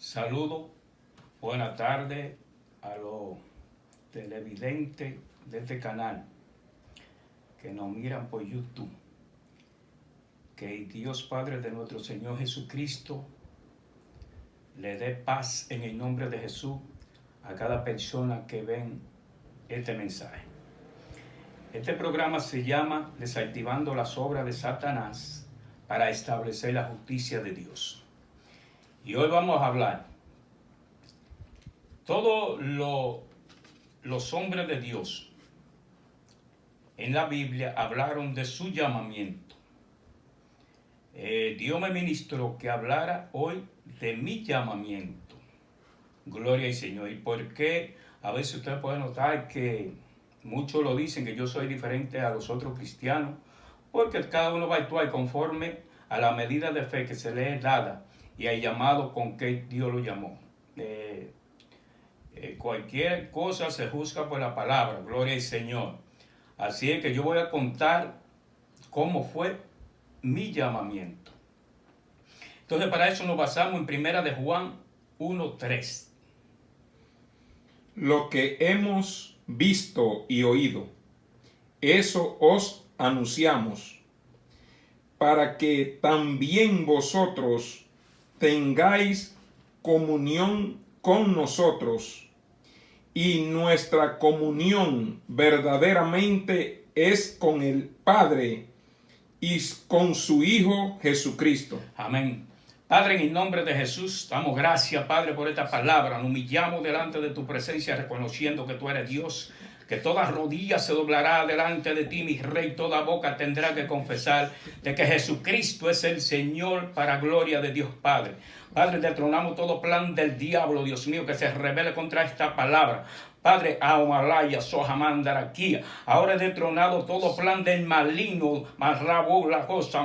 Saludo, buenas tardes a los televidentes de este canal que nos miran por YouTube. Que Dios Padre de nuestro Señor Jesucristo le dé paz en el nombre de Jesús a cada persona que ven este mensaje. Este programa se llama Desactivando las obras de Satanás para establecer la justicia de Dios. Y hoy vamos a hablar. Todos los hombres de Dios en la Biblia hablaron de su llamamiento. Dios me ministró que hablara hoy de mi llamamiento. Gloria al Señor. ¿Y por qué? A veces usted puede notar que muchos lo dicen que yo soy diferente a los otros cristianos, porque cada uno va a actuar conforme a la medida de fe que se le es dada y al llamado con que Dios lo llamó. Cualquier cosa se juzga por la palabra, gloria al Señor. Así es que yo voy a contar cómo fue mi llamamiento. Entonces, para eso nos basamos en Primera de Juan 1:3. Lo que hemos visto y oído, eso os anunciamos, para que también vosotros tengáis comunión con nosotros, y nuestra comunión verdaderamente es con el Padre y con su Hijo Jesucristo. Amén. Padre, en el nombre de Jesús, damos gracias, Padre, por esta palabra. Nos humillamos delante de tu presencia, reconociendo que tú eres Dios, que toda rodilla se doblará delante de ti, mi Rey, toda boca tendrá que confesar de que Jesucristo es el Señor, para gloria de Dios Padre. Padre, detronamos todo plan del diablo, Dios mío, que se rebele contra esta palabra. Padre, Aomalaya, Sohamandaraquía, ahora he detronado todo plan del maligno, Marrabo, la cosa,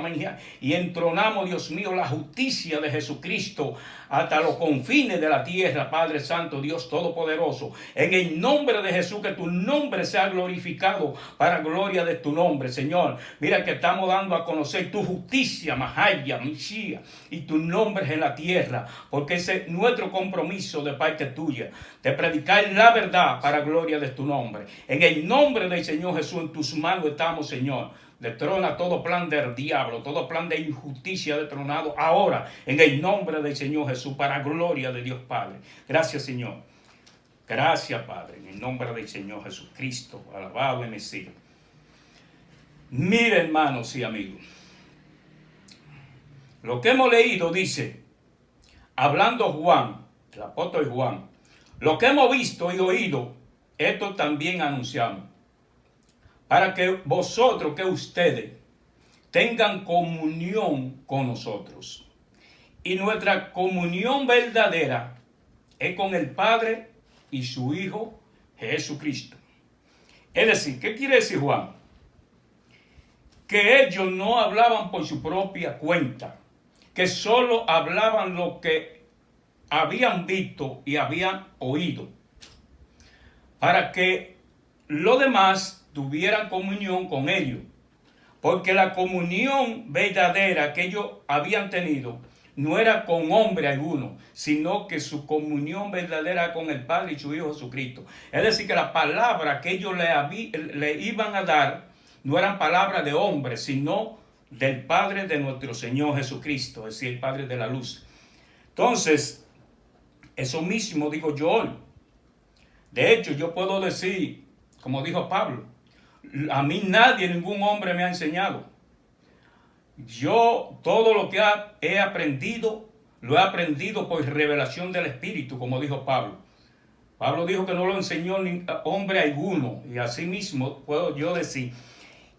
y entronamos, Dios mío, la justicia de Jesucristo hasta los confines de la tierra, Padre Santo, Dios Todopoderoso. En el nombre de Jesús, que tu nombre sea glorificado para gloria de tu nombre, Señor. Mira que estamos dando a conocer tu justicia, Mahaya, Mishia, y tu nombre en la tierra, porque ese es nuestro compromiso de parte tuya, de predicar la verdad para gloria de tu nombre. En el nombre del Señor Jesús, en tus manos estamos, Señor. Detrona todo plan del diablo, todo plan de injusticia detronado ahora, en el nombre del Señor Jesús, para gloria de Dios Padre. Gracias, Señor. Gracias, Padre, en el nombre del Señor Jesucristo, alabado y bendecido. Mire, hermanos y amigos, lo que hemos leído dice, hablando Juan, el apóstol Juan, lo que hemos visto y oído, esto también anunciamos, para que vosotros, que ustedes, tengan comunión con nosotros. Y nuestra comunión verdadera es con el Padre y su Hijo Jesucristo. Es decir, ¿qué quiere decir Juan? Que ellos no hablaban por su propia cuenta, que solo hablaban lo que habían visto y habían oído, para que los demás tuvieran comunión con ellos, porque la comunión verdadera que ellos habían tenido no era con hombre alguno, sino que su comunión verdadera era con el Padre y su Hijo Jesucristo. Es decir, que la palabra que ellos le iban a dar no eran palabras de hombre, sino del Padre de nuestro Señor Jesucristo, es decir, el Padre de la luz. Entonces, eso mismo digo yo hoy. De hecho, yo puedo decir, como dijo Pablo, a mí nadie, ningún hombre me ha enseñado. Yo todo lo que he aprendido, lo he aprendido por revelación del Espíritu, como dijo Pablo. Pablo dijo que no lo enseñó hombre alguno, y así mismo puedo yo decir.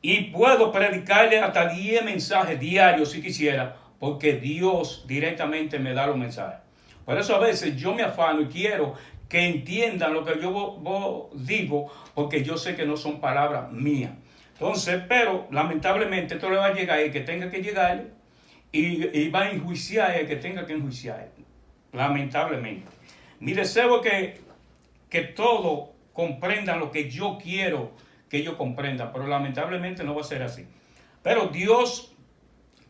Y puedo predicarle hasta 10 mensajes diarios si quisiera, porque Dios directamente me da los mensajes. Por eso a veces yo me afano y quiero que entiendan lo que yo digo, porque yo sé que no son palabras mías. Entonces, pero lamentablemente esto le va a llegar el que tenga que llegarle y va a enjuiciar el que tenga que enjuiciar. Lamentablemente. Mi deseo es que todos comprendan lo que yo quiero que ellos comprendan, pero lamentablemente no va a ser así. Pero Dios,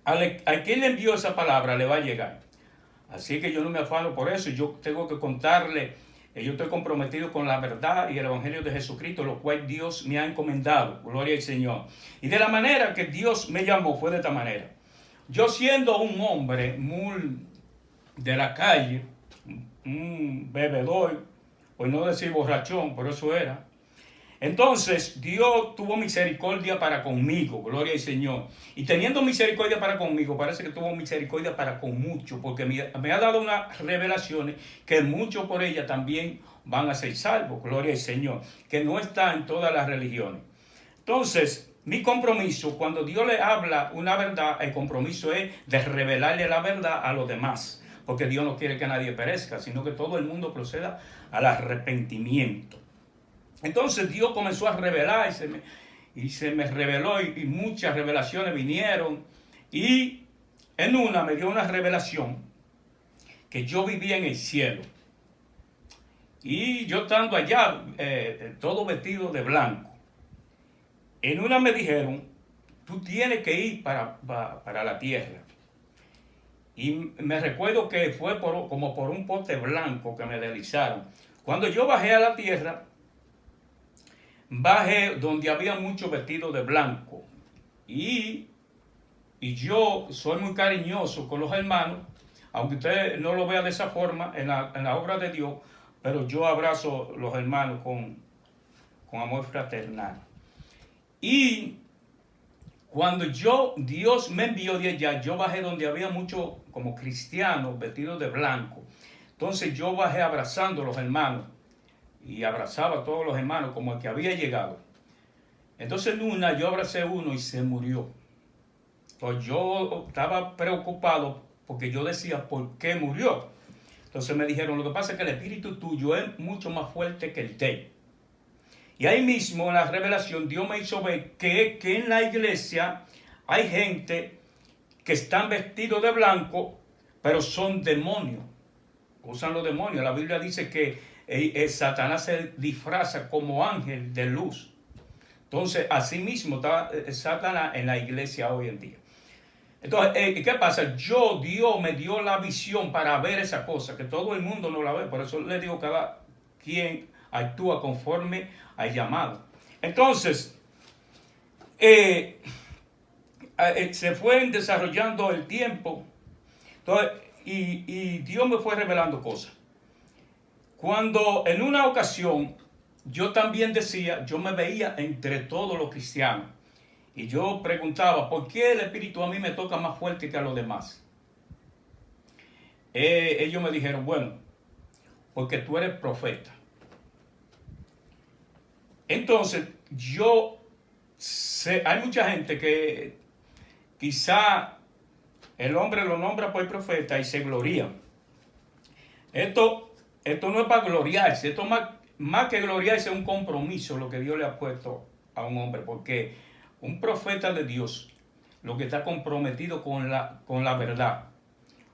a quien le envió esa palabra, le va a llegar. Así que yo no me afano por eso. Yo tengo que contarle, yo estoy comprometido con la verdad y el Evangelio de Jesucristo, lo cual Dios me ha encomendado. Gloria al Señor. Y de la manera que Dios me llamó fue de esta manera. Yo siendo un hombre muy de la calle, un bebedor, por no decir borrachón, por eso era. Entonces Dios tuvo misericordia para conmigo, gloria al Señor. Y teniendo misericordia para conmigo, parece que tuvo misericordia para con muchos, porque me ha dado unas revelaciones que muchos por ella también van a ser salvos, gloria al Señor, que no está en todas las religiones. Entonces, mi compromiso, cuando Dios le habla una verdad, el compromiso es de revelarle la verdad a los demás, porque Dios no quiere que nadie perezca, sino que todo el mundo proceda al arrepentimiento. Entonces Dios comenzó a revelar y se me reveló y muchas revelaciones vinieron. Y en una me dio una revelación que yo vivía en el cielo. Y yo estando allá, todo vestido de blanco. En una me dijeron, tú tienes que ir para la tierra. Y me recuerdo que fue como por un poste blanco que me deslizaron. Cuando yo bajé a la tierra, bajé donde había muchos vestidos de blanco. Y yo soy muy cariñoso con los hermanos, aunque usted no lo vea de esa forma en la obra de Dios, pero yo abrazo a los hermanos con amor fraternal. Y cuando Dios me envió de allá, yo bajé donde había muchos como cristianos vestidos de blanco. Entonces yo bajé abrazando a los hermanos y abrazaba a todos los hermanos como el que había llegado. Entonces en una yo abracé a uno y se murió. Entonces yo estaba preocupado porque yo decía, ¿por qué murió? Entonces me dijeron, lo que pasa es que el espíritu tuyo es mucho más fuerte que el de él. Y ahí mismo en la revelación Dios me hizo ver que en la iglesia hay gente que están vestidos de blanco, pero son demonios. Usan los demonios. La Biblia dice que Satanás se disfraza como ángel de luz. Entonces, así mismo está Satanás en la iglesia hoy en día. Entonces, ¿qué pasa? Dios me dio la visión para ver esa cosa, que todo el mundo no la ve. Por eso le digo, cada quien actúa conforme al llamado. Entonces, se fue desarrollando el tiempo. Entonces, y Dios me fue revelando cosas. Cuando en una ocasión yo también decía, yo me veía entre todos los cristianos. Y yo preguntaba, ¿por qué el Espíritu a mí me toca más fuerte que a los demás? Ellos me dijeron, bueno, porque tú eres profeta. Entonces, hay mucha gente que quizá el hombre lo nombra por profeta y se gloria. Esto no es para gloriarse, esto más que gloriarse es un compromiso lo que Dios le ha puesto a un hombre, porque un profeta de Dios lo que está comprometido con la verdad.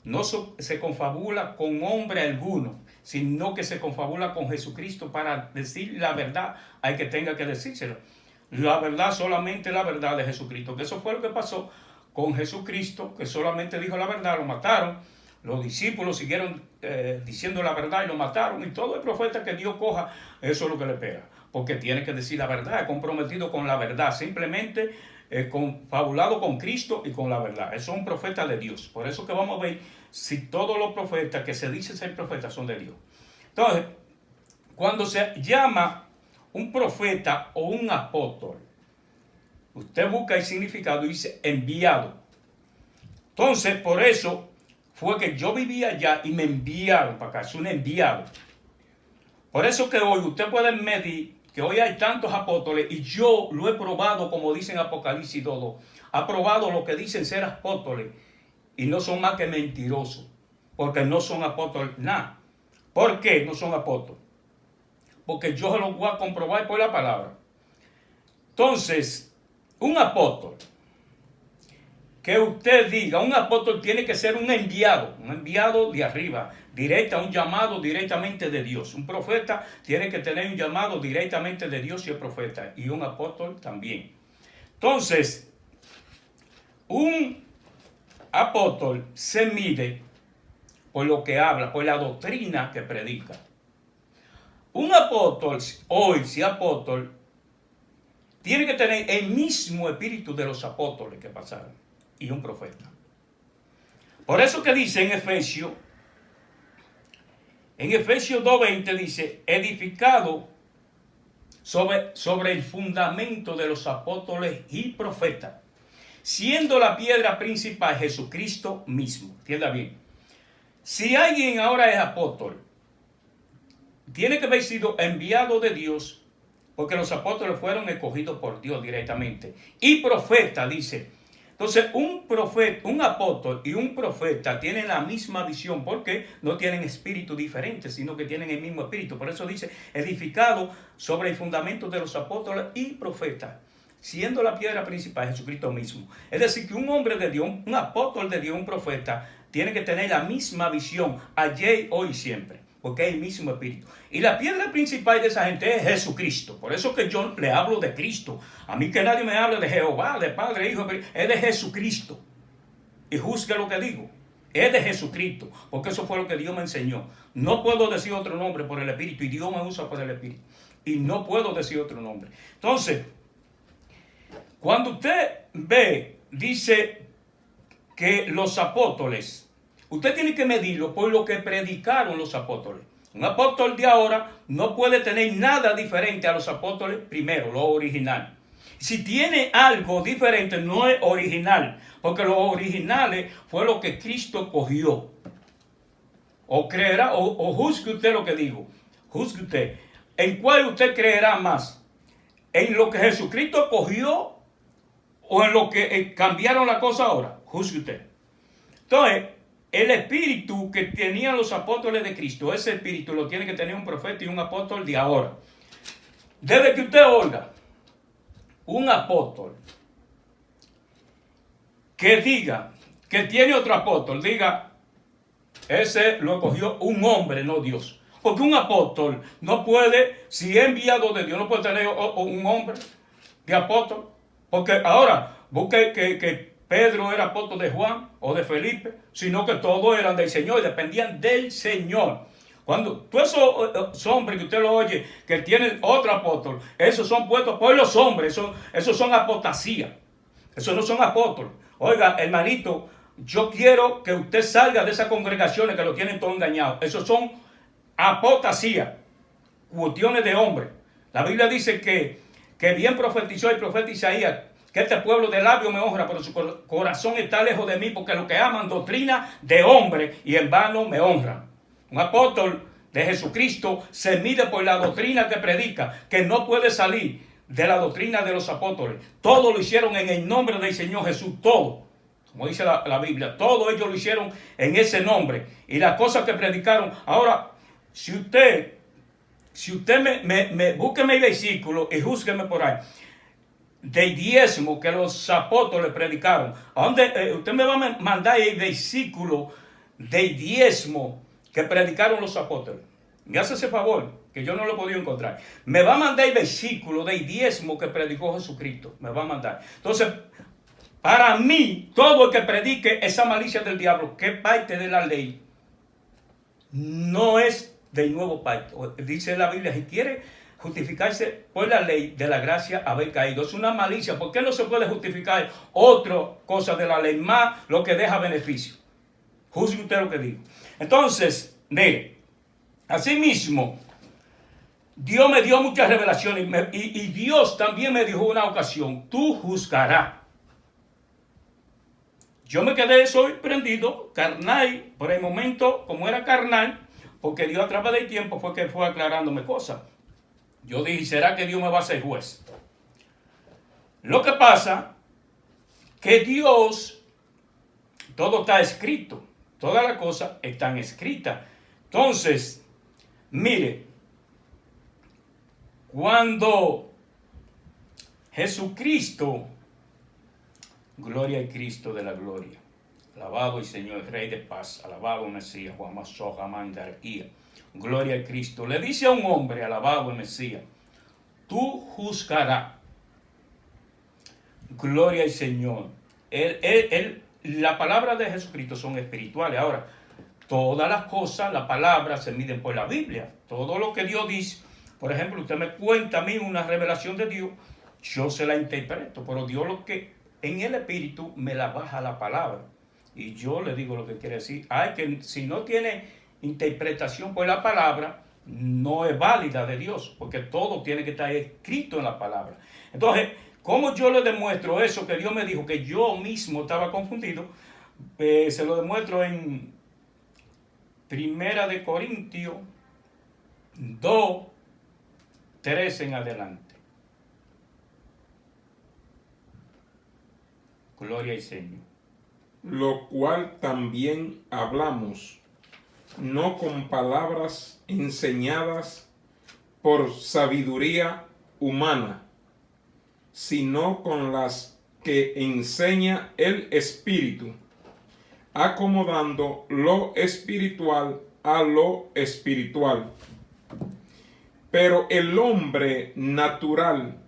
No se confabula con hombre alguno, sino que se confabula con Jesucristo para decir la verdad al que tenga que decírsela. La verdad, solamente la verdad de Jesucristo. Que eso fue lo que pasó con Jesucristo, que solamente dijo la verdad, lo mataron. Los discípulos siguieron diciendo la verdad y lo mataron. Y todo el profeta que Dios coja, eso es lo que le pega. Porque tiene que decir la verdad, comprometido con la verdad. Simplemente confabulado con Cristo y con la verdad. Eso es un profeta de Dios. Por eso que vamos a ver si todos los profetas que se dicen ser profetas son de Dios. Entonces, cuando se llama un profeta o un apóstol, usted busca el significado y dice enviado. Entonces, por eso fue que yo vivía allá y me enviaron para acá. Es un enviado. Por eso que hoy usted puede medir que hoy hay tantos apóstoles y yo lo he probado, como dicen Apocalipsis 2. Ha probado lo que dicen ser apóstoles y no son más que mentirosos, porque no son apóstoles nada. ¿Por qué no son apóstoles? Porque yo se lo voy a comprobar por la palabra. Entonces, un apóstol, que usted diga, un apóstol tiene que ser un enviado de arriba, un llamado directamente de Dios. Un profeta tiene que tener un llamado directamente de Dios y el profeta, y un apóstol también. Entonces, un apóstol se mide por lo que habla, por la doctrina que predica. Un apóstol, hoy si apóstol, tiene que tener el mismo espíritu de los apóstoles que pasaron y un profeta. Por eso que dice en Efesios 2:20 dice, edificado sobre el fundamento de los apóstoles y profetas, siendo la piedra principal Jesucristo mismo. Entienda bien. Si alguien ahora es apóstol, tiene que haber sido enviado de Dios, porque los apóstoles fueron escogidos por Dios directamente. Y profeta, dice. Entonces, un profeta, un apóstol y un profeta tienen la misma visión, porque no tienen espíritu diferente, sino que tienen el mismo espíritu. Por eso dice, edificado sobre el fundamento de los apóstoles y profetas, siendo la piedra principal Jesucristo mismo. Es decir, que un hombre de Dios, un apóstol de Dios, un profeta, tiene que tener la misma visión, ayer, hoy y siempre, porque es el mismo espíritu. Y la piedra principal de esa gente es Jesucristo. Por eso que yo le hablo de Cristo. A mí que nadie me hable de Jehová, de Padre, Hijo, es de Jesucristo. Y juzgue lo que digo. Es de Jesucristo, porque eso fue lo que Dios me enseñó. No puedo decir otro nombre por el Espíritu, y Dios me usa por el Espíritu. Y no puedo decir otro nombre. Entonces, cuando usted ve, dice que los apóstoles, usted tiene que medirlo por lo que predicaron los apóstoles. Un apóstol de ahora no puede tener nada diferente a los apóstoles primero, lo original. Si tiene algo diferente, no es original, porque lo original fue lo que Cristo cogió. O creerá, o juzgue usted lo que digo. Juzgue usted. ¿En cuál usted creerá más? ¿En lo que Jesucristo cogió o en lo que cambiaron la cosa ahora? Juzgue usted. Entonces, el espíritu que tenían los apóstoles de Cristo, ese espíritu lo tiene que tener un profeta y un apóstol de ahora. Desde que usted oiga un apóstol que diga que tiene otro apóstol, diga, ese lo escogió un hombre, no Dios. Porque un apóstol no puede, si es enviado de Dios, no puede tener un hombre de apóstol. Porque ahora, busque que Pedro era apóstol de Juan o de Felipe, sino que todos eran del Señor y dependían del Señor. Cuando todos esos hombres que usted lo oye, que tienen otro apóstol, esos son puestos por los hombres, esos son apostasía. Esos no son apóstoles. Oiga, hermanito, yo quiero que usted salga de esas congregaciones que lo tienen todo engañado. Esos son apostasía, cuestiones de hombres. La Biblia dice que bien profetizó el profeta Isaías, que este pueblo de labios me honra, pero su corazón está lejos de mí, porque lo que aman doctrina de hombre y en vano me honran. Un apóstol de Jesucristo se mide por la doctrina que predica, que no puede salir de la doctrina de los apóstoles. Todo lo hicieron en el nombre del Señor Jesús, todo. Como dice la Biblia, todo ellos lo hicieron en ese nombre. Y las cosas que predicaron. Ahora, si usted búsqueme el versículo y júzgueme por ahí, del diezmo que los apóstoles predicaron. ¿A dónde? Usted me va a mandar el versículo del diezmo que predicaron los apóstoles. Me hace ese favor, que yo no lo he podido encontrar. Me va a mandar el versículo del diezmo que predicó Jesucristo. Me va a mandar. Entonces, para mí, todo el que predique esa malicia del diablo, que parte de la ley, no es del nuevo pacto. Dice la Biblia, si quiere justificarse por la ley de la gracia haber caído. Es una malicia. ¿Por qué no se puede justificar otra cosa de la ley más lo que deja beneficio? Juzgue usted lo que digo. Entonces, mire, asimismo, Dios me dio muchas revelaciones y Dios también me dijo una ocasión, tú juzgarás. Yo me quedé sorprendido, carnal, por el momento, como era carnal, porque Dios a través del tiempo fue que fue aclarándome cosas. Yo dije, ¿será que Dios me va a hacer juez? Lo que pasa que Dios, todo está escrito, todas las cosas están escritas. Entonces, mire, cuando Jesucristo, gloria al Cristo de la gloria, alabado el Señor, el Rey de paz, alabado el Mesías, Juan Masoja, Mandarquía, gloria al Cristo, le dice a un hombre, alabado el Mesías, tú juzgarás, gloria al Señor. La palabra de Jesucristo son espirituales. Ahora, todas las cosas, las palabras se miden por la Biblia. Todo lo que Dios dice, por ejemplo, usted me cuenta a mí una revelación de Dios, yo se la interpreto, pero Dios lo que en el espíritu me la baja la palabra y yo le digo lo que quiere decir. Ay, que si no tiene interpretación por la palabra, no es válida de Dios, porque todo tiene que estar escrito en la palabra. Entonces, ¿cómo yo le demuestro eso que Dios me dijo que yo mismo estaba confundido? Se lo demuestro en Primera de Corintios 2, 3 en adelante. Gloria al Señor. Lo cual también hablamos, no con palabras enseñadas por sabiduría humana, sino con las que enseña el Espíritu, acomodando lo espiritual a lo espiritual. Pero el hombre natural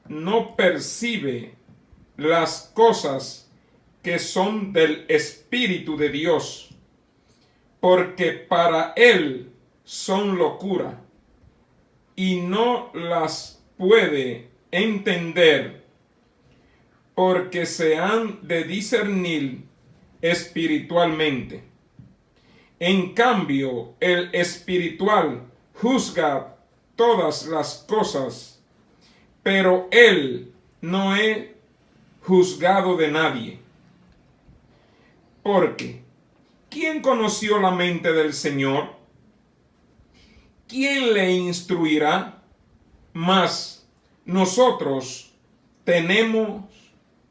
no percibe las cosas que son del Espíritu de Dios, porque para él son locura, y no las puede entender, porque se han de discernir espiritualmente. En cambio, el espiritual juzga todas las cosas, pero él no es juzgado de nadie. Porque, ¿quién conoció la mente del Señor? ¿Quién le instruirá? Mas nosotros tenemos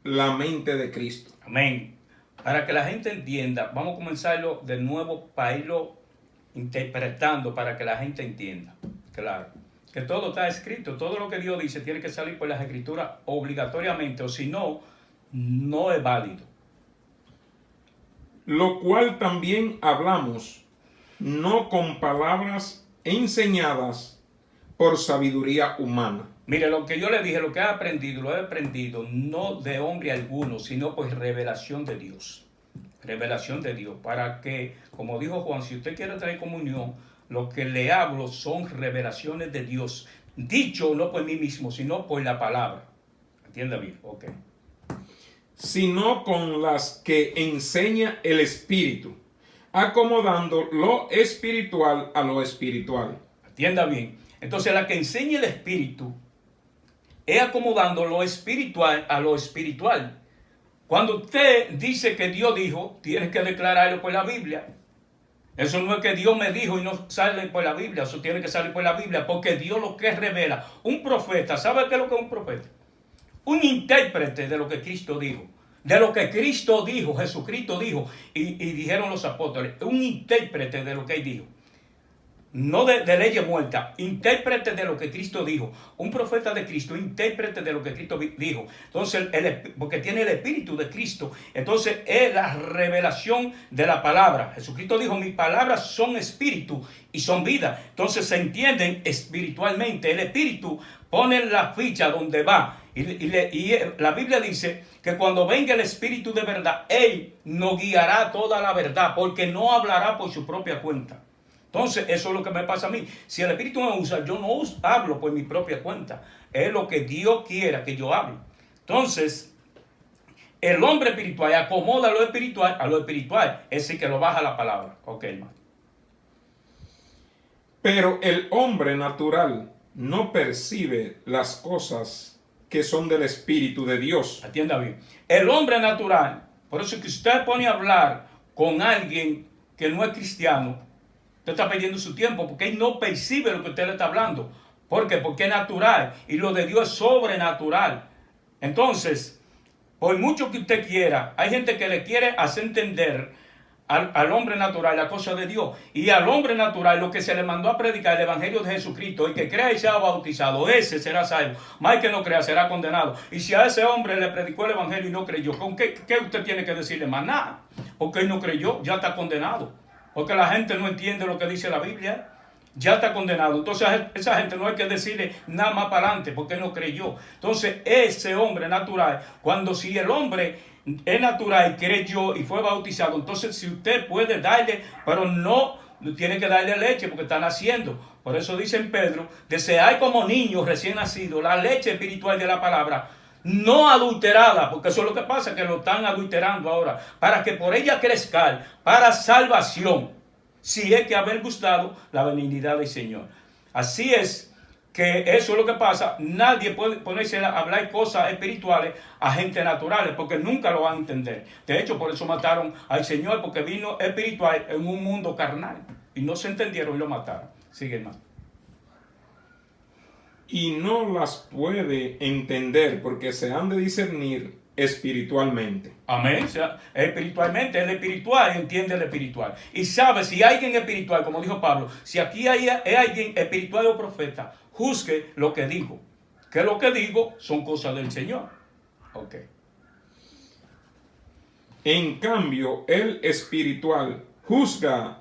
la mente de Cristo. Amén. Para que la gente entienda, vamos a comenzarlo de nuevo para irlo interpretando, para que la gente entienda. Claro, que todo está escrito, todo lo que Dios dice tiene que salir por las escrituras obligatoriamente, o si no, no es válido. Lo cual también hablamos, no con palabras enseñadas por sabiduría humana. Mire, lo que yo le dije, lo que he aprendido, lo he aprendido no de hombre alguno, sino por revelación de Dios. Revelación de Dios, para que, como dijo Juan, si usted quiere tener comunión, lo que le hablo son revelaciones de Dios, dicho no por mí mismo, sino por la palabra. ¿Entiende bien? Ok. Sino con las que enseña el Espíritu, acomodando lo espiritual a lo espiritual. Entienda bien. Entonces, la que enseña el Espíritu es acomodando lo espiritual a lo espiritual. Cuando usted dice que Dios dijo, tiene que declararlo por la Biblia. Eso no es que Dios me dijo y no sale por la Biblia. Eso tiene que salir por la Biblia, porque Dios lo que revela. Un profeta, ¿sabe qué es lo que es un profeta? Un intérprete de lo que Cristo dijo. De lo que Cristo dijo, Jesucristo dijo, y dijeron los apóstoles. Un intérprete de lo que Él dijo. No de leyes muertas, intérprete de lo que Cristo dijo. Un profeta de Cristo, intérprete de lo que Cristo dijo. Entonces, porque tiene el Espíritu de Cristo. Entonces, es la revelación de la palabra. Jesucristo dijo, mis palabras son espíritu y son vida. Entonces, se entienden espiritualmente. El Espíritu pone la ficha donde va. Y la Biblia dice que cuando venga el Espíritu de verdad, Él nos guiará toda la verdad, porque no hablará por su propia cuenta. Entonces, eso es lo que me pasa a mí. Si el Espíritu me usa, yo no hablo por mi propia cuenta. Es lo que Dios quiera que yo hable. Entonces, el hombre espiritual acomoda lo espiritual a lo espiritual. Es decir, que lo baja la palabra. Ok, hermano. Pero el hombre natural no percibe las cosas que son del Espíritu de Dios. Atienda bien. El hombre natural, por eso que usted pone a hablar con alguien que no es cristiano, usted está perdiendo su tiempo, porque él no percibe lo que usted le está hablando. ¿Por qué? Porque es natural, y lo de Dios es sobrenatural. Entonces, por mucho que usted quiera, hay gente que le quiere hacer entender al hombre natural la cosa de Dios, y al hombre natural lo que se le mandó a predicar el evangelio de Jesucristo, el que crea y sea bautizado, ese será salvo, más el que no crea será condenado. Y si a ese hombre le predicó el evangelio y no creyó, ¿con qué usted tiene que decirle? Más nada, porque él no creyó, ya está condenado. Porque la gente no entiende lo que dice la Biblia, ya está condenado. Entonces esa gente no hay que decirle nada más para adelante, porque no creyó. Entonces ese hombre natural, si el hombre es natural, creyó y fue bautizado, entonces si usted puede darle, pero no tiene que darle leche porque está naciendo. Por eso dice en Pedro, desead como niños recién nacidos la leche espiritual de la palabra, no adulterada, porque eso es lo que pasa, que lo están adulterando ahora, para que por ella crezcan para salvación, si es que haber gustado la benignidad del Señor. Así es que eso es lo que pasa. Nadie puede ponerse a hablar cosas espirituales a gente naturales, porque nunca lo van a entender. De hecho, por eso mataron al Señor, porque vino espiritual en un mundo carnal, y no se entendieron y lo mataron. Sigue, hermano. Y no las puede entender porque se han de discernir espiritualmente. Amén. O sea, espiritualmente, el espiritual entiende el espiritual. Y sabe si alguien espiritual, como dijo Pablo, si aquí hay alguien espiritual o profeta, juzgue lo que digo. Que lo que digo son cosas del Señor. Ok. En cambio, el espiritual juzga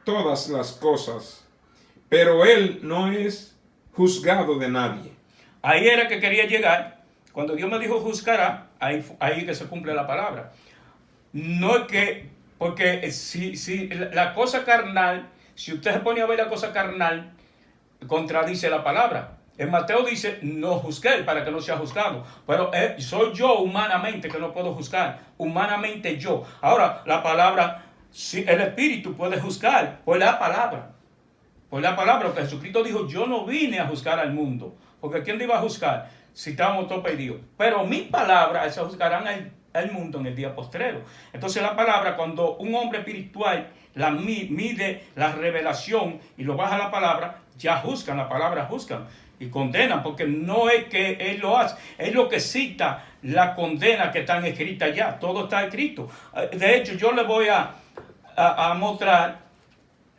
todas las cosas, pero él no es juzgado de nadie. Ahí era que quería llegar. Cuando Dios me dijo juzgará, ahí que se cumple la palabra. No es que, porque si la cosa carnal, si usted se pone a ver la cosa carnal, contradice la palabra. En Mateo dice, no juzgué para que no sea juzgado. Pero soy yo humanamente que no puedo juzgar. Humanamente yo. Ahora, la palabra, si el Espíritu puede juzgar por la palabra. Por la palabra, porque Jesucristo dijo, yo no vine a juzgar al mundo. Porque ¿quién te iba a juzgar si estábamos todos perdidos? Pero mis palabras se juzgarán al mundo en el día postrero. Entonces la palabra, cuando un hombre espiritual la mide la revelación y lo baja a la palabra, ya juzgan, la palabra juzgan y condenan, porque no es que él lo hace, es lo que cita la condena que están escritas ya, todo está escrito. De hecho, yo le voy a mostrar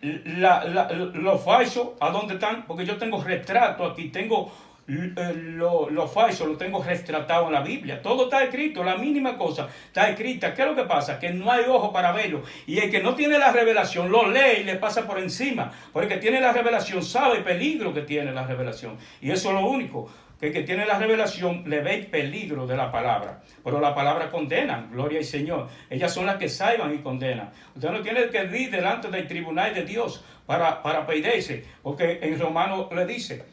los falsos, ¿a dónde están? Porque yo tengo retrato aquí, tengo los falsos, lo tengo retratado en la Biblia. Todo está escrito, la mínima cosa está escrita. ¿Qué es lo que pasa? Que no hay ojo para verlo. Y el que no tiene la revelación lo lee y le pasa por encima. Porque el que tiene la revelación sabe el peligro que tiene la revelación. Y eso es lo único. Que el que tiene la revelación le ve el peligro de la palabra. Pero la palabra condena, gloria al Señor. Ellas son las que salvan y condenan. Usted no tiene que ir delante del tribunal de Dios para pedirse. Porque en Romano le dice,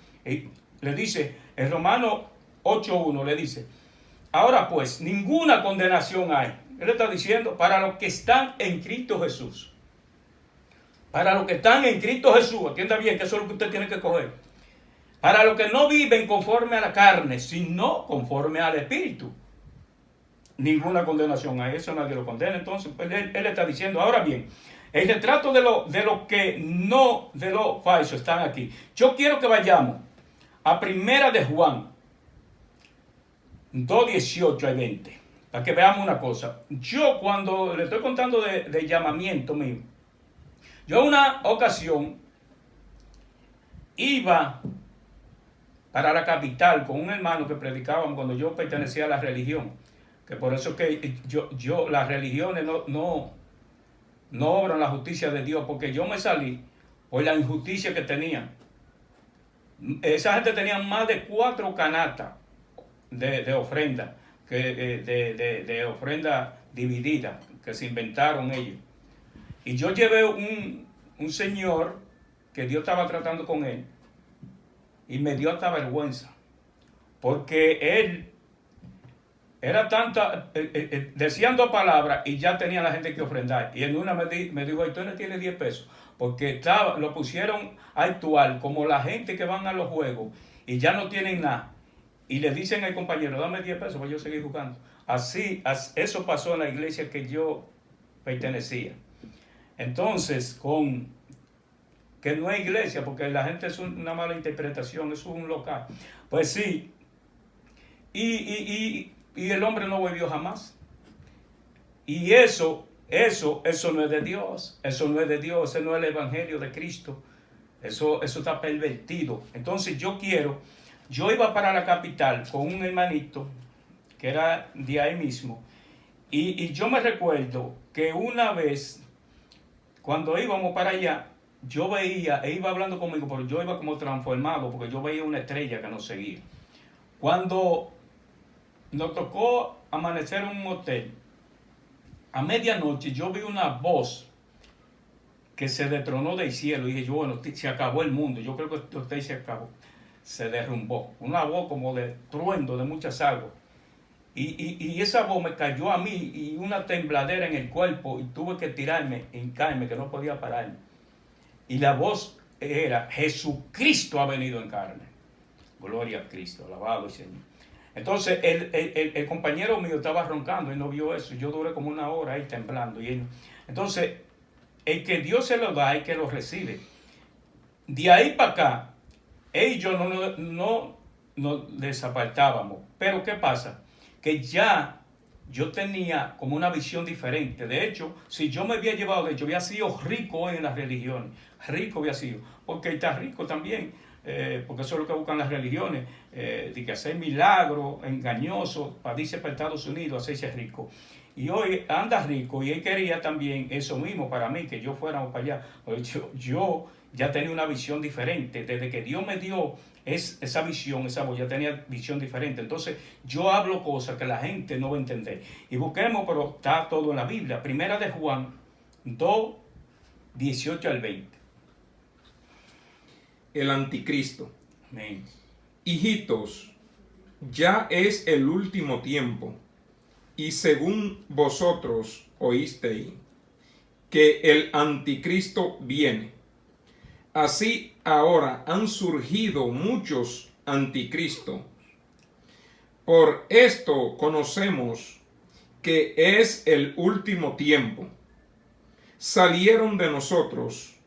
en Romano 8:1 le dice, ahora pues, ninguna condenación hay. Él está diciendo, para los que están en Cristo Jesús. Para los que están en Cristo Jesús, atienda bien que eso es lo que usted tiene que coger. Para los que no viven conforme a la carne, sino conforme al Espíritu. Ninguna condenación hay, eso nadie lo condena. Entonces, él está diciendo, ahora bien, el retrato de lo que no, de lo falso, están aquí. Yo quiero que vayamos a Primera de Juan 2:18 al 20, para que veamos una cosa. Yo cuando le estoy contando de llamamiento mío, yo una ocasión iba para la capital con un hermano que predicaban cuando yo pertenecía a la religión, que por eso que yo las religiones no obran la justicia de Dios, porque yo me salí por la injusticia que tenían. Esa gente tenía más de 4 canastas de ofrenda, de ofrenda dividida, que se inventaron ellos. Y yo llevé un señor que Dios estaba tratando con él, y me dio hasta vergüenza, porque él era tanta, decían 2 palabras y ya tenía la gente que ofrendar. Y en una me dijo, tú no tienes 10 pesos, porque lo pusieron a actuar como la gente que van a los juegos y ya no tienen nada. Y le dicen al compañero, dame 10 pesos para yo seguir jugando. Así, eso pasó en la iglesia que yo pertenecía. Entonces, que no es iglesia, porque la gente es una mala interpretación, eso es un local. Pues sí, y el hombre no volvió jamás. Y eso no es de Dios, eso no es de Dios, ese no es el evangelio de Cristo, eso está pervertido. Entonces yo iba para la capital con un hermanito que era de ahí mismo, y yo me recuerdo que una vez, cuando íbamos para allá, yo veía, iba hablando conmigo, pero yo iba como transformado, porque yo veía una estrella que nos seguía. Cuando nos tocó amanecer en un hotel, a medianoche yo vi una voz que se destronó del cielo y dije yo, bueno, se acabó el mundo, yo creo que usted se acabó, se derrumbó, una voz como de truendo de muchas aguas. Y esa voz me cayó a mí y una tembladera en el cuerpo y tuve que tirarme, hincarme, que no podía pararme. Y la voz era, Jesucristo ha venido en carne. Gloria a Cristo, alabado el Señor. Entonces el compañero mío estaba roncando, él no vio eso. Yo duré como una hora ahí temblando. Entonces, el que Dios se lo da, el que lo recibe. De ahí para acá, él y yo no desapartábamos. Pero ¿qué pasa? Que ya yo tenía como una visión diferente. De hecho, si yo me había llevado, de hecho, había sido rico hoy en las religiones. Rico había sido. Porque está rico también. Porque eso es lo que buscan las religiones. De que hacer milagros engañosos para irse para Estados Unidos, hacerse rico. Y hoy anda rico y él quería también eso mismo para mí, que yo fuera para allá. Yo ya tenía una visión diferente. Desde que Dios me dio esa visión, esa voz, ya tenía visión diferente. Entonces yo hablo cosas que la gente no va a entender. Y busquemos, pero está todo en la Biblia. Primera de Juan 2, 18 al 20. El anticristo. Amén. Hijitos, ya es el último tiempo. Y según vosotros oísteis que el anticristo viene, así ahora han surgido muchos anticristos. Por esto conocemos que es el último tiempo. Salieron de nosotros,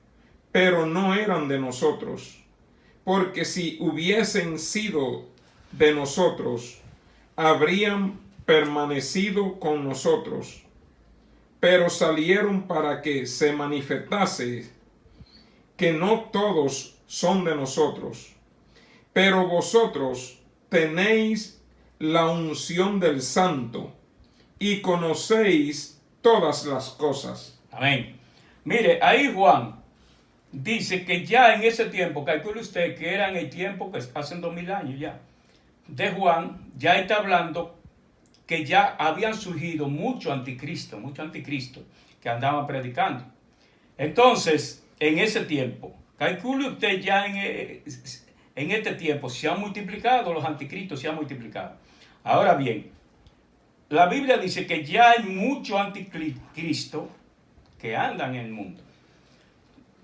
pero no eran de nosotros, porque si hubiesen sido de nosotros, habrían permanecido con nosotros, pero salieron para que se manifestase que no todos son de nosotros, pero vosotros tenéis la unción del Santo y conocéis todas las cosas. Amén. Mire, ahí Juan dice que ya en ese tiempo, calcule usted que era en el tiempo que hace 2000 años ya, de Juan, ya está hablando que ya habían surgido muchos anticristos que andaban predicando. Entonces, en ese tiempo, calcule usted ya en este tiempo, se han multiplicado los anticristos, se han multiplicado. Ahora bien, la Biblia dice que ya hay muchos anticristos que andan en el mundo.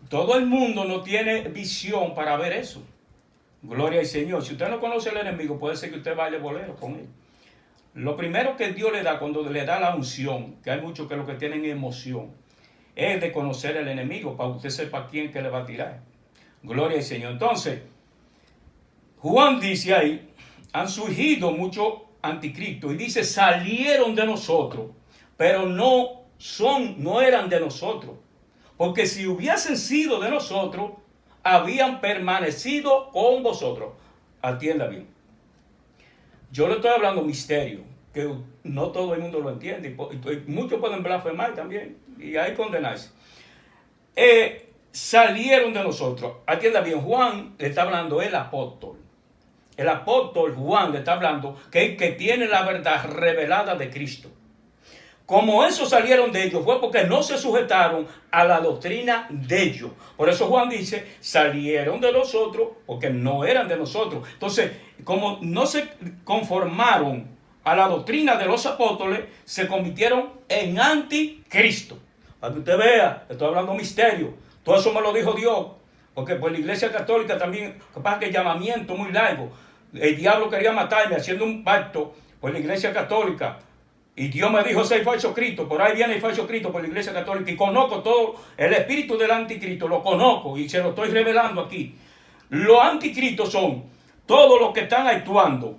Todo el mundo no tiene visión para ver eso. Gloria al Señor. Si usted no conoce al enemigo, puede ser que usted vaya bolero con él. Lo primero que Dios le da cuando le da la unción, que hay muchos que lo que tienen emoción, es de conocer al enemigo para que usted sepa quién que le va a tirar. Gloria al Señor. Entonces, Juan dice ahí, han surgido muchos anticristos y dice, salieron de nosotros, pero no eran de nosotros. Porque si hubiesen sido de nosotros, habían permanecido con vosotros. Atienda bien. Yo le estoy hablando misterio, que no todo el mundo lo entiende. Y muchos pueden blasfemar también, y hay condenarse. Salieron de nosotros. Atienda bien, Juan le está hablando el apóstol. El apóstol Juan le está hablando que tiene la verdad revelada de Cristo. Como esos salieron de ellos fue porque no se sujetaron a la doctrina de ellos. Por eso Juan dice, salieron de nosotros porque no eran de nosotros. Entonces, como no se conformaron a la doctrina de los apóstoles, se convirtieron en anticristo. Para que usted vea, estoy hablando misterio. Todo eso me lo dijo Dios. Porque pues la Iglesia Católica también, capaz que el llamamiento muy largo. El diablo quería matarme haciendo un pacto por la Iglesia Católica. Y Dios me dijo, soy falso Cristo, por ahí viene el falso Cristo por la Iglesia Católica. Y conozco todo el espíritu del anticristo, lo conozco y se lo estoy revelando aquí. Los anticristos son todos los que están actuando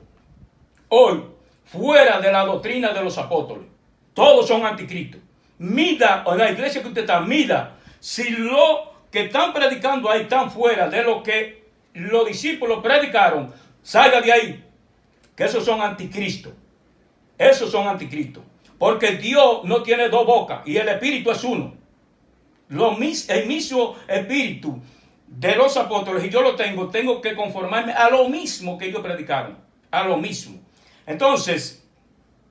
hoy fuera de la doctrina de los apóstoles. Todos son anticristos. Mida, o la iglesia que usted está, mida si los que están predicando ahí están fuera de lo que los discípulos predicaron, salga de ahí, que esos son anticristos. Esos son anticristos. Porque Dios no tiene dos bocas y el espíritu es uno. El mismo espíritu de los apóstoles, y yo lo tengo que conformarme a lo mismo que ellos predicaron. A lo mismo. Entonces,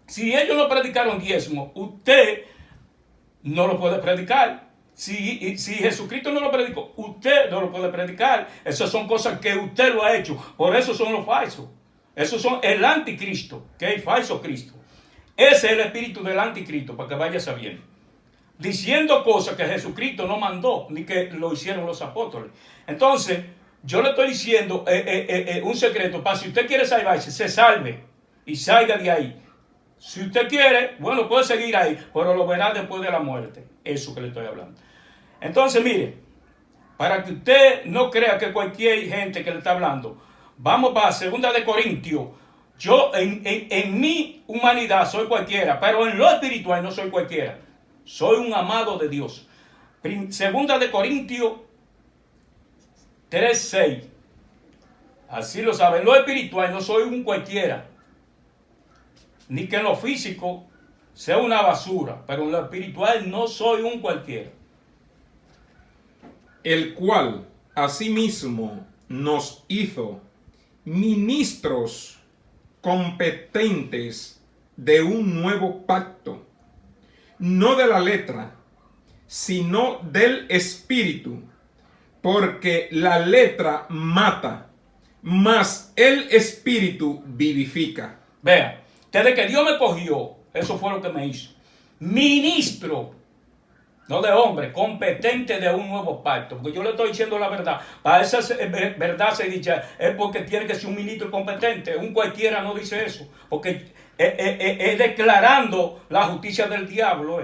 si ellos no predicaron diezmo, usted no lo puede predicar. Si Jesucristo no lo predicó, usted no lo puede predicar. Esas son cosas que usted lo ha hecho. Por eso son los falsos. Esos son el anticristo, que es el falso Cristo. Ese es el espíritu del anticristo, para que vaya sabiendo. Diciendo cosas que Jesucristo no mandó, ni que lo hicieron los apóstoles. Entonces, yo le estoy diciendo un secreto, para si usted quiere salvarse, se salve y salga de ahí. Si usted quiere, bueno, puede seguir ahí, pero lo verá después de la muerte. Eso que le estoy hablando. Entonces, mire, para que usted no crea que cualquier gente que le está hablando, vamos para 2 de Corintios. Yo en mi humanidad soy cualquiera, pero en lo espiritual no soy cualquiera. Soy un amado de Dios. 2 de Corintios 3:6. Así lo saben. En lo espiritual no soy un cualquiera. Ni que en lo físico sea una basura, pero en lo espiritual no soy un cualquiera. El cual asimismo nos hizo ministros competentes de un nuevo pacto, no de la letra, sino del espíritu, porque la letra mata, mas el espíritu vivifica. Vea, desde que Dios me cogió, eso fue lo que me hizo. Ministro, no de hombre, competente de un nuevo pacto. Porque yo le estoy diciendo la verdad. Para esa verdad se dice, es porque tiene que ser un ministro competente. Un cualquiera no dice eso. Porque es declarando la justicia del diablo.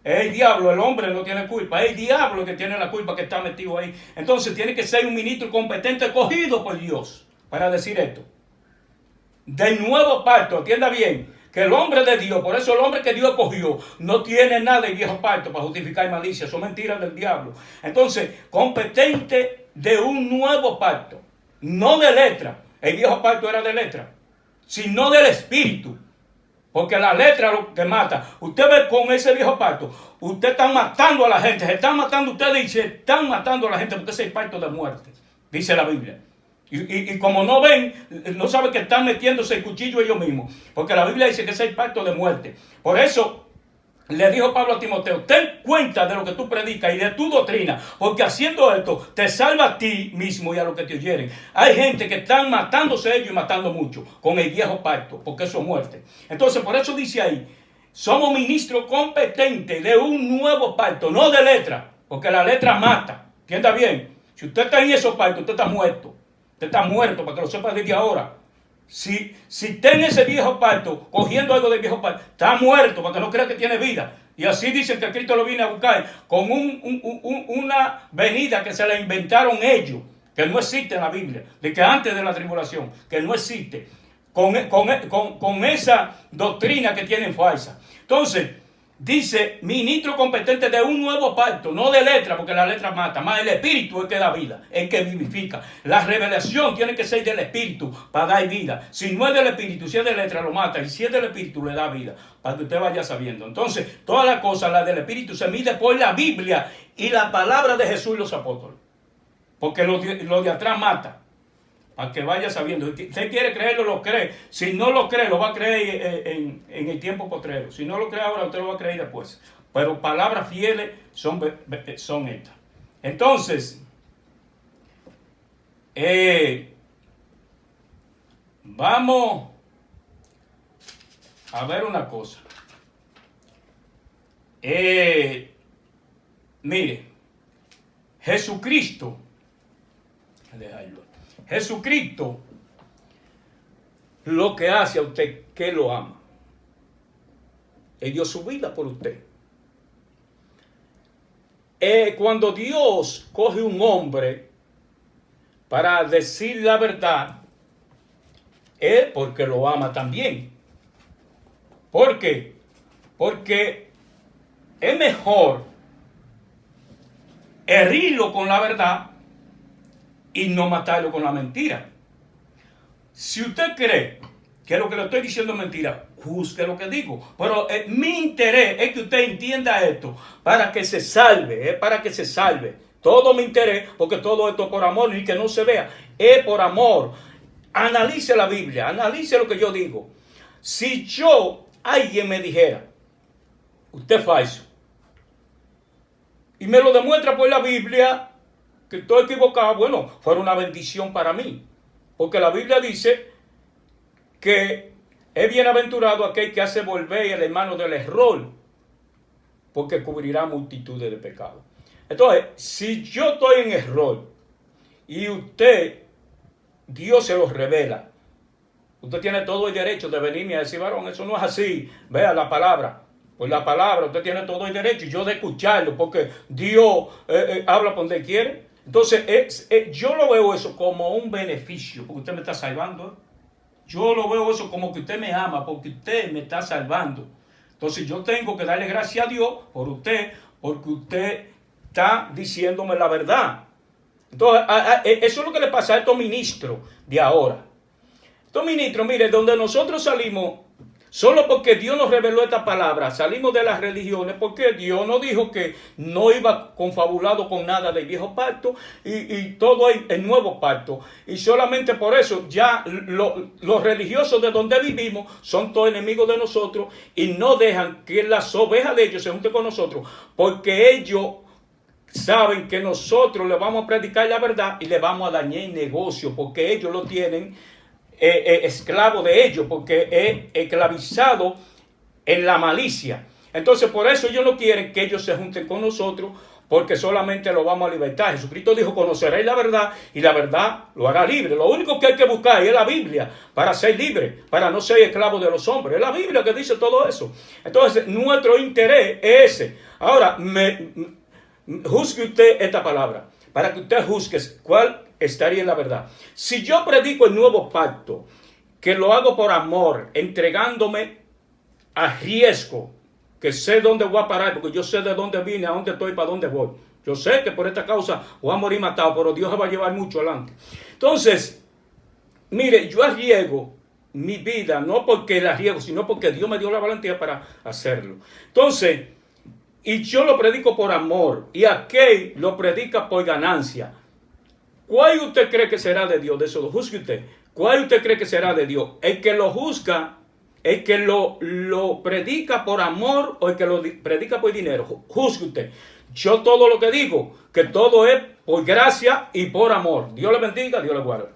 Es el diablo, el hombre no tiene culpa. Es el diablo que tiene la culpa, que está metido ahí. Entonces tiene que ser un ministro competente escogido por Dios para decir esto. Del nuevo pacto, atienda bien. Que el hombre de Dios, por eso el hombre que Dios escogió, no tiene nada de viejo pacto para justificar malicia. Son mentiras del diablo. Entonces, competente de un nuevo pacto. No de letra. El viejo pacto era de letra. Sino del espíritu. Porque la letra es lo que mata. Usted ve con ese viejo pacto, usted está matando a la gente. Se están matando ustedes y se están matando a la gente porque ese es el pacto de muerte. Dice la Biblia. Y como no ven, no saben que están metiéndose el cuchillo ellos mismos. Porque la Biblia dice que ese es el pacto de muerte. Por eso le dijo Pablo a Timoteo, ten cuenta de lo que tú predicas y de tu doctrina. Porque haciendo esto te salva a ti mismo y a los que te oyeren. Hay gente que están matándose ellos y matando mucho con el viejo pacto. Porque eso es muerte. Entonces por eso dice ahí, somos ministros competentes de un nuevo pacto. No de letra. Porque la letra mata. Entienda bien. Si usted está en esos pactos, usted está muerto. Usted está muerto, para que lo sepa desde ahora. Si está en ese viejo pacto, cogiendo algo del viejo pacto, está muerto, para que no crea que tiene vida. Y así dicen que Cristo lo viene a buscar con una venida que se la inventaron ellos, que no existe en la Biblia, de que antes de la tribulación, que no existe, con esa doctrina que tienen falsa. Entonces, dice, ministro competente de un nuevo pacto, no de letra, porque la letra mata, más el espíritu es que da vida, es que vivifica. La revelación tiene que ser del espíritu para dar vida. Si no es del espíritu, si es de letra, lo mata, y si es del espíritu, le da vida, para que usted vaya sabiendo. Entonces, todas las cosas, la del espíritu, se mide por la Biblia y la palabra de Jesús y los apóstoles. Porque lo de atrás mata. A que vaya sabiendo. Si usted quiere creerlo, lo cree. Si no lo cree, lo va a creer en el tiempo postrero. Si no lo cree ahora, usted lo va a creer después. Pero palabras fieles son estas. Entonces, vamos a ver una cosa. Mire, Jesucristo, lo que hace a usted, que lo ama. Él dio su vida por usted. Cuando Dios coge un hombre para decir la verdad, es porque lo ama también. ¿Por qué? Porque es mejor herirlo con la verdad y no matarlo con la mentira. Si usted cree que lo que le estoy diciendo es mentira, juzgue lo que digo. Pero mi interés es que usted entienda esto para que se salve, para que se salve. Todo mi interés, porque todo esto es por amor y que no se vea, es por amor. Analice la Biblia, analice lo que yo digo. Si alguien me dijera, usted es falso, y me lo demuestra por la Biblia que estoy equivocado, bueno, fue una bendición para mí. Porque la Biblia dice que es bienaventurado aquel que hace volver al hermano del error, porque cubrirá multitudes de pecados. Entonces, si yo estoy en error y usted, Dios se los revela, usted tiene todo el derecho de venirme a decir, varón, eso no es así. Vea la palabra. Por la palabra usted tiene todo el derecho, y yo de escucharlo, porque Dios habla por donde quiere. Entonces, yo lo veo eso como un beneficio, porque usted me está salvando. Yo lo veo eso como que usted me ama, porque usted me está salvando. Entonces, yo tengo que darle gracias a Dios por usted, porque usted está diciéndome la verdad. Entonces, eso es lo que le pasa a estos ministros de ahora. Estos ministros, mire, donde nosotros salimos, solo porque Dios nos reveló esta palabra, salimos de las religiones, porque Dios nos dijo que no iba confabulado con nada del viejo pacto y todo el nuevo pacto. Y solamente por eso ya los religiosos de donde vivimos son todos enemigos de nosotros y no dejan que las ovejas de ellos se junten con nosotros, porque ellos saben que nosotros le vamos a predicar la verdad y le vamos a dañar el negocio, porque ellos lo tienen esclavo de ellos, porque es esclavizado en la malicia. Entonces, por eso ellos no quieren que ellos se junten con nosotros, porque solamente lo vamos a libertar. Jesucristo dijo, conoceréis la verdad y la verdad lo hará libre. Lo único que hay que buscar es la Biblia para ser libre, para no ser esclavo de los hombres. Es la Biblia que dice todo eso. Entonces, nuestro interés es ese. Ahora, juzgue usted esta palabra, para que usted juzgue cuál estaría en la verdad. Si yo predico el nuevo pacto, que lo hago por amor, entregándome a riesgo, que sé dónde voy a parar, porque yo sé de dónde vine, a dónde estoy, para dónde voy. Yo sé que por esta causa voy a morir matado, pero Dios se va a llevar mucho adelante. Entonces, mire, yo arriesgo mi vida, no porque la arriesgo, sino porque Dios me dio la valentía para hacerlo. Entonces, y yo lo predico por amor, y aquel lo predica por ganancia. ¿Cuál usted cree que será de Dios? De eso lo juzgue usted. ¿Cuál usted cree que será de Dios? ¿El que lo juzga, el que lo predica por amor o el que lo predica por dinero? Juzgue usted. Yo todo lo que digo, que todo es por gracia y por amor. Dios le bendiga, Dios le guarde.